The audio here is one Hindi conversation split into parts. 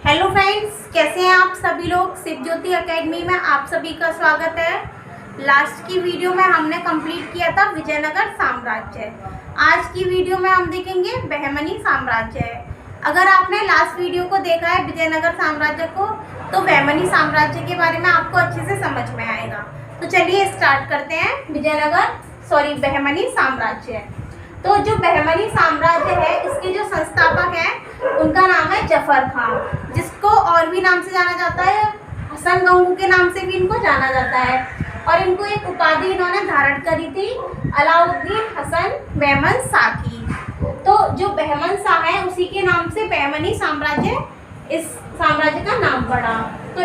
हेलो फ्रेंड्स, कैसे हैं आप सभी लोग। शिव ज्योति एकेडमी में आप सभी का स्वागत है। लास्ट की वीडियो में हमने कंप्लीट किया था विजयनगर साम्राज्य। आज की वीडियो में हम देखेंगे बहमनी साम्राज्य। अगर आपने लास्ट वीडियो को देखा है विजयनगर साम्राज्य को, तो बहमनी साम्राज्य के बारे में आपको अच्छे से समझ में आएगा। तो चलिए स्टार्ट करते हैं बहमनी साम्राज्य। तो जो बहमनी साम्राज्य है, इसके जो संस्थापक हैं उनका नाम है जफर खान, जिसको और भी नाम से जाना जाता है, हसन गंगू के नाम से भी इनको जाना जाता है। और इनको एक उपाधि इन्होंने धारण करी थी, अलाउद्दीन हसन बहमन शाह की। तो जो बहमन शाह है उसी के नाम से बहमनी साम्राज्य, इस साम्राज्य का नाम पड़ा। तो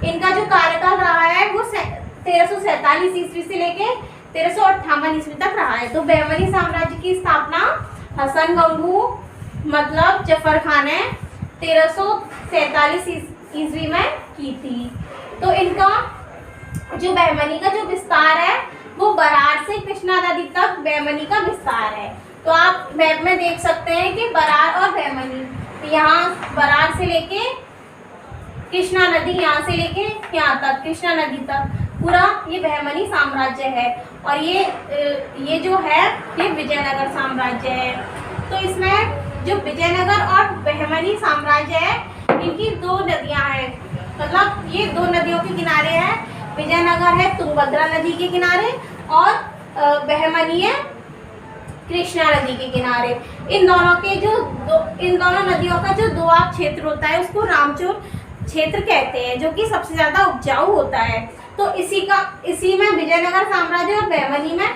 इनका जो कार्यकाल रहा है वो 1347 ईस्वी से लेके 1358 ईस्वी तक रहा है। तो बहमनी साम्राज्य की स्थापना हसन गंगू मतलब जफर खान ने 1347 ईस्वी में की थी। तो इनका जो बहमनी का जो विस्तार है वो बरार से कृष्णा नदी तक बहमनी का विस्तार है। तो आप मैप में देख सकते हैं कि बरार और बहमनी, यहाँ बरार से लेके कृष्णा नदी, यहाँ से लेके यहाँ तक कृष्णा नदी तक पूरा ये बहमनी साम्राज्य है। और ये जो है ये विजयनगर साम्राज्य है। तो इसमें जो विजयनगर और बहमनी साम्राज्य है, इनकी दो नदियां हैं, मतलब ये दो नदियों के किनारे है। विजयनगर है तुंगभद्रा नदी के किनारे और बहमनी है कृष्णा नदी के किनारे। इन दोनों नदियों का जो दोआब क्षेत्र होता है उसको रामचूर क्षेत्र कहते हैं, जो कि सबसे ज्यादा उपजाऊ होता है। तो इसी में विजयनगर साम्राज्य और बहमनी में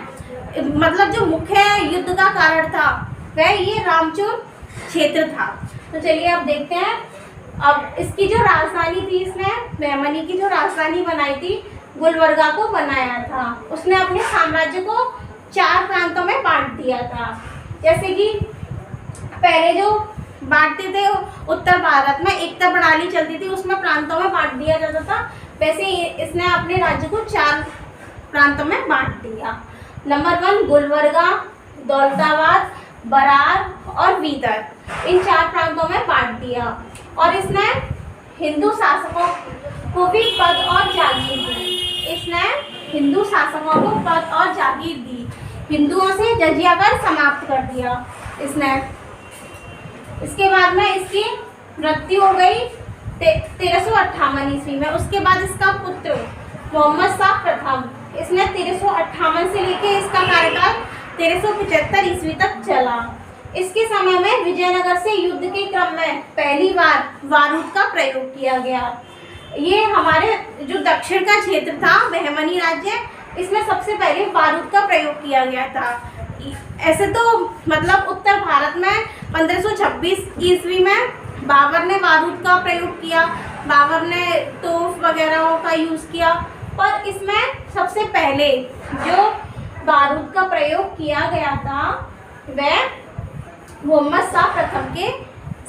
मतलब जो मुख्य युद्ध का कारण था वह ये रामचूर क्षेत्र था। तो चलिए अब देखते हैं। अब इसकी जो राजधानी थी, इसने बहमनी की जो राजधानी बनाई थी, गुलबर्गा को बनाया था। उसने अपने साम्राज्य को 4 प्रांतों में बांट दिया था। जैसे कि पहले जो बांटते थे उत्तर भारत में एकता प्रणाली चलती थी, उसमें प्रांतों में बांट दिया जाता था। वैसे इसने अपने राज्य को 4 प्रांतों में बांट दिया। नंबर 1 गुलबर्गा, दौलताबाद, बरार और बीदर, इन 4 प्रांतों में बांट दिया। और इसने हिंदू शासकों को भी पद और जागीर दी। इसने हिंदू शासकों को पद और जागीर दी। हिंदुओं से जजिया कर समाप्त कर दिया इसने। इसके बाद में इसकी मृत्यु हो गई 1358 ईस्वी में। उसके बाद इसका पुत्र मोहम्मद शाह प्रथम, इसने 1358 से लेके इसका कार्यकाल 1375 ईस्वी तक चला। इसके समय में विजयनगर से युद्ध के क्रम में पहली बार बारूद का प्रयोग किया गया। ये हमारे जो दक्षिण का क्षेत्र था बहमनी राज्य, इसमें सबसे पहले बारूद का प्रयोग किया गया था। ऐसे तो मतलब उत्तर भारत में 1526 ईस्वी में बाबर ने बारूद का प्रयोग किया, बाबर ने तोप वगैरह का यूज़ किया, पर इसमें सबसे पहले जो बारूद का प्रयोग किया गया था वह मोहम्मद शाह प्रथम के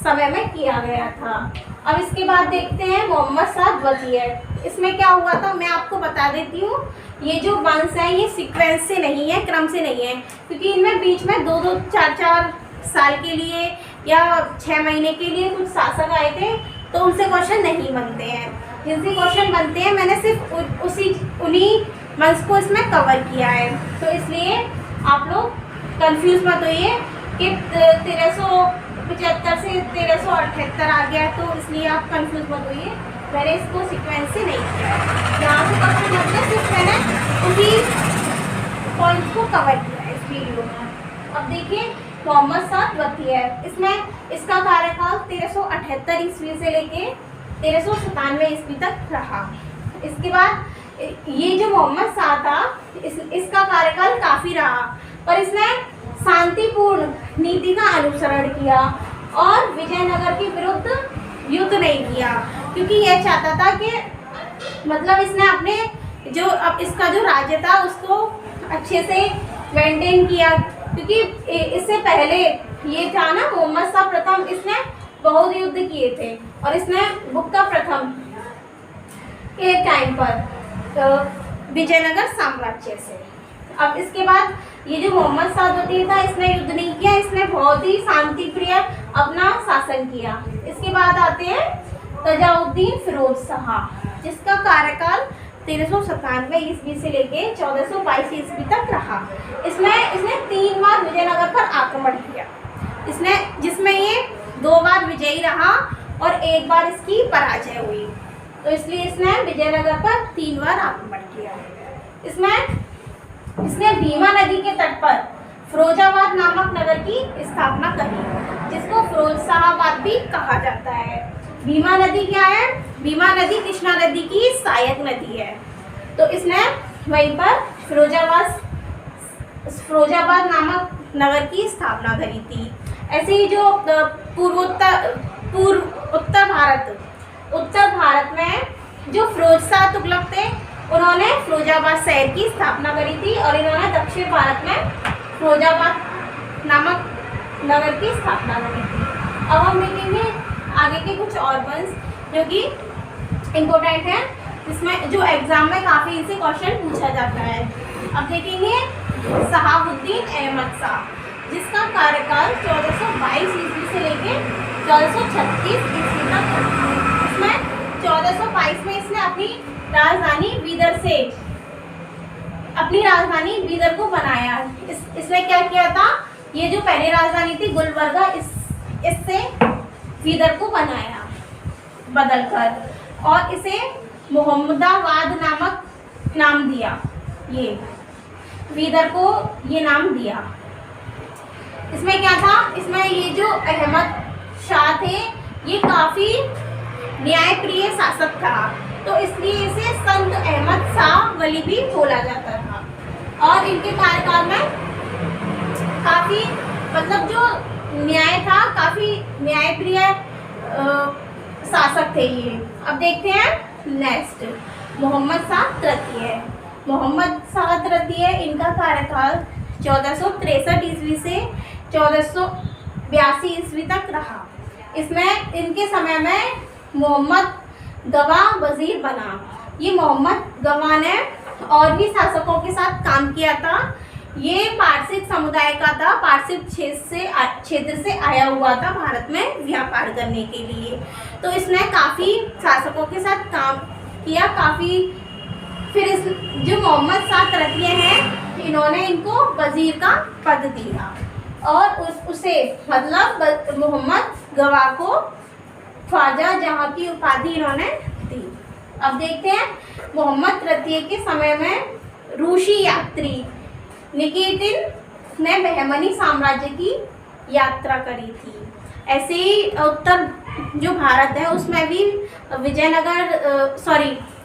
समय में किया गया था। अब इसके बाद देखते हैं मोहम्मद शाह द्वितीय। इसमें क्या हुआ था मैं आपको बता देती हूँ। ये जो वंश है ये सीक्वेंस से नहीं है, क्रम से नहीं है, क्योंकि इनमें बीच में 2-2, 4-4 साल के लिए या 6 महीने के लिए कुछ शासक आए थे, तो उनसे क्वेश्चन नहीं बनते हैं। जिनसे क्वेश्चन बनते हैं मैंने सिर्फ उन्हीं वंश को इसमें कवर किया है। तो इसलिए आप लोग कंफ्यूज मत होइए कि 1375 से 1378 आ गया, तो इसलिए आप कंफ्यूज मत होइए। मैंने इसको सीक्वेंस से नहीं किया है, यहाँ से क्वेश्चन बनते सिर्फ मैंने उसी पॉइंट्स को कवर किया है इस वीडियो में। अब देखिए मोहम्मद शाह द्वितीय, इसमें इसका कार्यकाल 1378 ईस्वी से लेके 1397 ईस्वी तक रहा। इसके बाद ये जो मोहम्मद शाह था इसका कार्यकाल काफ़ी रहा, पर इसने शांतिपूर्ण नीति का अनुसरण किया और विजयनगर के विरुद्ध युद्ध नहीं किया, क्योंकि यह चाहता था कि मतलब इसने अपने अब इसका जो राज्य था उसको अच्छे से मेंटेन किया। क्योंकि इससे पहले ये था ना मोहम्मद शाह प्रथम, इसने बहुत युद्ध किए थे और इसने गुप्ता प्रथम के टाइम पर विजयनगर साम्राज्य से। अब इसके बाद ये जो मोहम्मद सादुद्दीन था, इसने युद्ध नहीं किया, इसने बहुत ही शांति प्रिय अपना शासन किया। इसके बाद आते हैं तजाउद्दीन फिरोज शाह, जिसका कार्यकाल 1397 ईस्वी से लेके 1422 ईस्वी तक रहा। इसने 3 बार विजयनगर पर आक्रमण किया, जिसमें ये 2 बार विजयी रहा और 1 बार इसकी पराजय हुई। तो इसलिए इसने विजयनगर पर 3 बार आक्रमण किया। इसने भीमा नदी के तट पर फिरोजाबाद नामक नगर की स्थापना करी, जिसको फिरोजशाहाबाद भी कहा जाता है। भीमा नदी क्या है? भीमा नदी कृष्णा नदी की सहायक नदी है। तो इसने वहीं पर फिरोजाबाद नामक नगर की स्थापना करी थी। ऐसे ही जो उत्तर भारत में जो फिरोज शाह तुगलक थे, उन्होंने फिरोजाबाद शहर की स्थापना करी थी और इन्होंने दक्षिण भारत में फिरोजाबाद नामक नगर की स्थापना करी थी। अब हम देखेंगे आगे के कुछ और वंश जो कि इम्पोर्टेंट है, जिसमें जो एग्जाम में काफ़ी इनसे क्वेश्चन पूछा जाता है। अब देखेंगे शहाबुद्दीन अहमद शाह, जिसका कार्यकाल 1422 ईस्वी से लेके 1436 ईस्वी तक था। इसमें 1422 में इसने अपनी राजधानी बीदर को बनाया। इसने क्या किया था? ये जो पहली राजधानी थी गुलबर्गा, इससे बीदर को बनाया बदलकर, और इसे मोहम्मदाबाद नामक नाम दिया। ये बीदर को ये नाम दिया। इसमें क्या था? इसमें ये जो अहमद शाह थे, ये काफ़ी न्यायप्रिय शासक था, तो इसलिए इसे संत अहमद शाह वली भी बोला जाता था। और इनके कार्यकाल में काफ़ी जो न्याय था, काफ़ी न्यायप्रिय शासक थे ये। अब देखते हैं नेक्स्ट मोहम्मद शाह तृतीय। इनका कार्यकाल 1463 ईस्वी से 1482 ईस्वी तक रहा। इसमें इनके समय में मोहम्मद गवा वजीर बना। ये मोहम्मद गवा ने और भी शासकों के साथ काम किया था। ये पारसिक समुदाय का था, पारसिक क्षेत्र से आया हुआ था भारत में व्यापार करने के लिए। तो इसने काफ़ी शासकों के साथ काम किया, काफ़ी। फिर इस जो मोहम्मद शाह तृतीय हैं, इन्होंने इनको वजीर का पद दिया और उसे मोहम्मद गवा को ख्वाजा जहाँ की उपाधि इन्होंने दी। अब देखते हैं मोहम्मद तृतीय के समय में रूसी यात्री निकेतिन ने बहमनी साम्राज्य की यात्रा करी थी। ऐसे ही उत्तर जो भारत है उसमें भी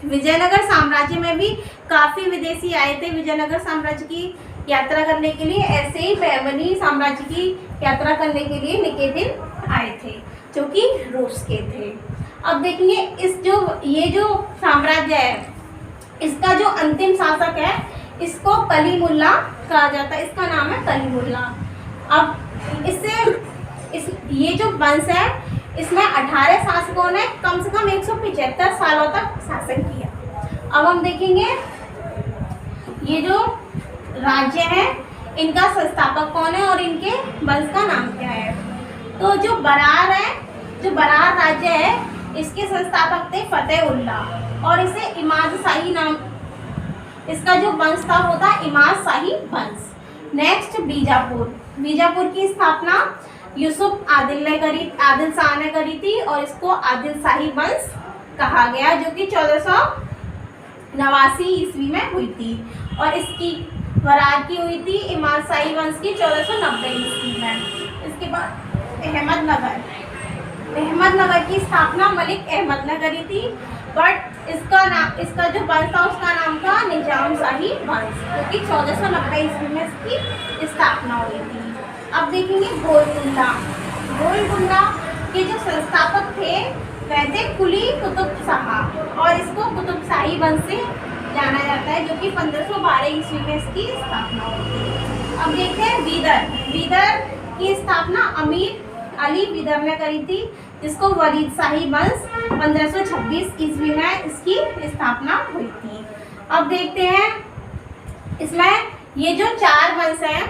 विजयनगर साम्राज्य में भी काफ़ी विदेशी आए थे विजयनगर साम्राज्य की यात्रा करने के लिए। ऐसे ही बहमनी साम्राज्य की यात्रा करने के लिए निकेतिन आए थे, जो कि रूस के थे। अब देखेंगे ये जो साम्राज्य है, इसका जो अंतिम शासक है, इसको कलीमुल्ला कहा जाता है। इसका नाम है कलीमुल्ला। अब ये जो वंश है, इसमें 18 शासकों ने कम से कम 175 सालों तक शासन किया। अब हम देखेंगे ये जो राज्य है, इनका संस्थापक कौन है और इनके वंश का नाम क्या है। तो जो बरार राज्य है, इसके संस्थापक थे फतेहुल्लाह और इसे इमाद शाही नाम, इसका जो वंश था वो था इमाद शाही वंश। नेक्स्ट बीजापुर की स्थापना यूसुफ आदिल शाह ने करी थी और इसको आदिल शाही वंश कहा गया, जो कि 1489 ईस्वी में हुई थी। और इसकी वरार की हुई थी इमाद शाही वंश की 1490 ईस्वी में। इसके बाद अहमदनगर की स्थापना मलिक अहमद ने करी थी, बट इसका जो वंश था उसका नाम था निजाम शाही वंश, जो कि 1490 ईस्वी में इसकी स्थापना हुई थी। अब देखेंगे गोलकुंडा के जो संस्थापक थे वह थे कुली कुतुब शाह और इसको कुतुब शाही वंश से जाना जाता है, जो कि 1512 ईस्वी में इसकी स्थापना हुई थी। अब देखते हैं बीदर की स्थापना अमीर अली बीदर ने करी थी, जिसको वरीद शाही वंश 1526 ईस्वी में इसकी स्थापना हुई थी। अब देखते हैं इसमें ये जो 4 वंश हैं,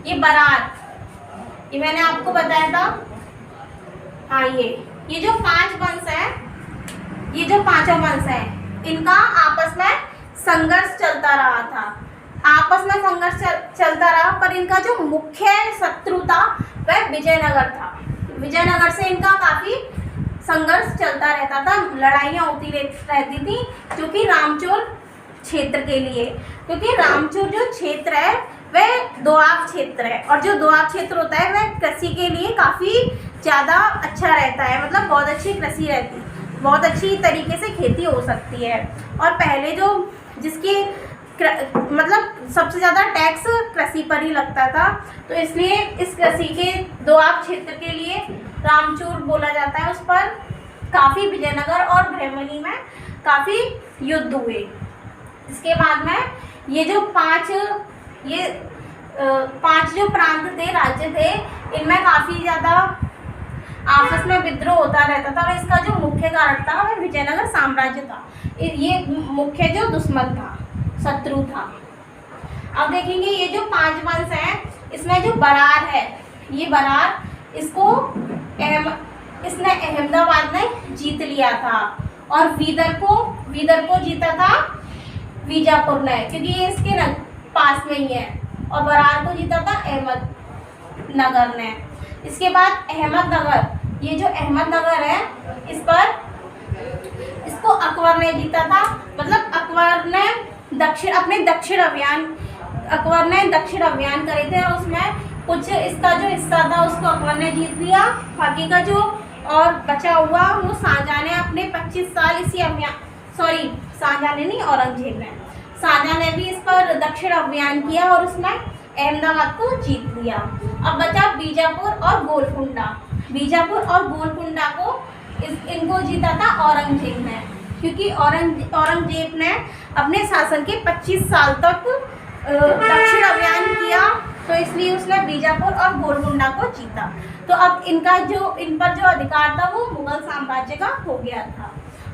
ये बरार, ये मैंने आपको बताया था। हाँ, ये जो 5 वंश है, ये जो 5वां वंश है, इनका आपस में संघर्ष चलता रहा था। आपस में संघर्ष चलता रहा, पर इनका जो मुख्य शत्रु था वह विजयनगर था। विजयनगर से इनका काफ़ी संघर्ष चलता रहता था, लड़ाइयाँ होती रहती थी, क्योंकि रामचोर क्षेत्र के लिए, क्योंकि रामचोर जो क्षेत्र है वह दोआब क्षेत्र है, और जो दोआब क्षेत्र होता है वह कृषि के लिए काफ़ी ज़्यादा अच्छा रहता है। मतलब बहुत अच्छी कृषि रहती है, बहुत अच्छी तरीके से खेती हो सकती है। और पहले जो जिसकी मतलब सबसे ज़्यादा टैक्स कृषि पर ही लगता था, तो इसलिए इस कृषि के दोआब क्षेत्र के लिए रामचूर बोला जाता है। उस पर काफ़ी विजयनगर और बहमनी में काफ़ी युद्ध हुए। इसके बाद में ये जो 5 जो प्रांत थे, राज्य थे, इनमें काफ़ी ज़्यादा आपस में विद्रोह होता रहता था, और इसका जो मुख्य कारण था वह विजयनगर साम्राज्य था। ये मुख्य जो दुश्मन था, शत्रु था। अब देखेंगे ये जो 5 वंश हैं, इसमें जो बरार है, ये बरार, इसने अहमदाबाद में जीत लिया था, और वीदर को जीता था बीजापुर ने, क्योंकि ये इसके पास में ही है, और बरार को जीता था अहमदनगर ने। इसके बाद अहमदनगर, ये जो अहमदनगर है, इसको अकबर ने जीता था। मतलब अकबर ने दक्षिण अभियान करे थे, और उसमें कुछ इसका जो हिस्सा था उसको अकबर ने जीत लिया। बाकी का जो और बचा हुआ वो शाहजहां ने अपने 25 साल इसी अभियान, शाहजहां ने नहीं, शाहजहां ने भी इस पर दक्षिण अभियान किया, और उसमें अहमदाबाद को जीत लिया। अब बचा बीजापुर और गोलकुंडा। बीजापुर और गोलकुंडा को इनको जीता था औरंगजेब ने, क्योंकि औरंगजेब ने अपने शासन के 25 साल तक दक्षिण अभियान किया, तो इसलिए उसने बीजापुर और गोलकुंडा को जीता। तो अब इन पर जो अधिकार था वो मुगल साम्राज्य का हो गया था।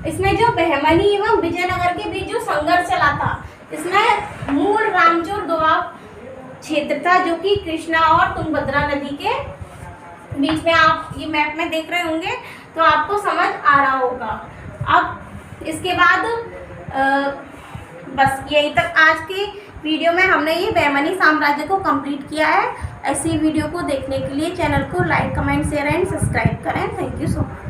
इसमें जो बहमनी एवं विजयनगर के बीच जो संघर्ष चला था, इसमें मूल रामचोर दोआब क्षेत्र था, जो कि कृष्णा और तुंगभद्रा नदी के बीच में। आप ये मैप में देख रहे होंगे तो आपको समझ आ रहा होगा। अब इसके बाद बस यही तक आज की वीडियो में हमने ये बहमनी साम्राज्य को कंप्लीट किया है। ऐसी वीडियो को देखने के लिए चैनल को like, comment, share and subscribe करें। Thank you so much.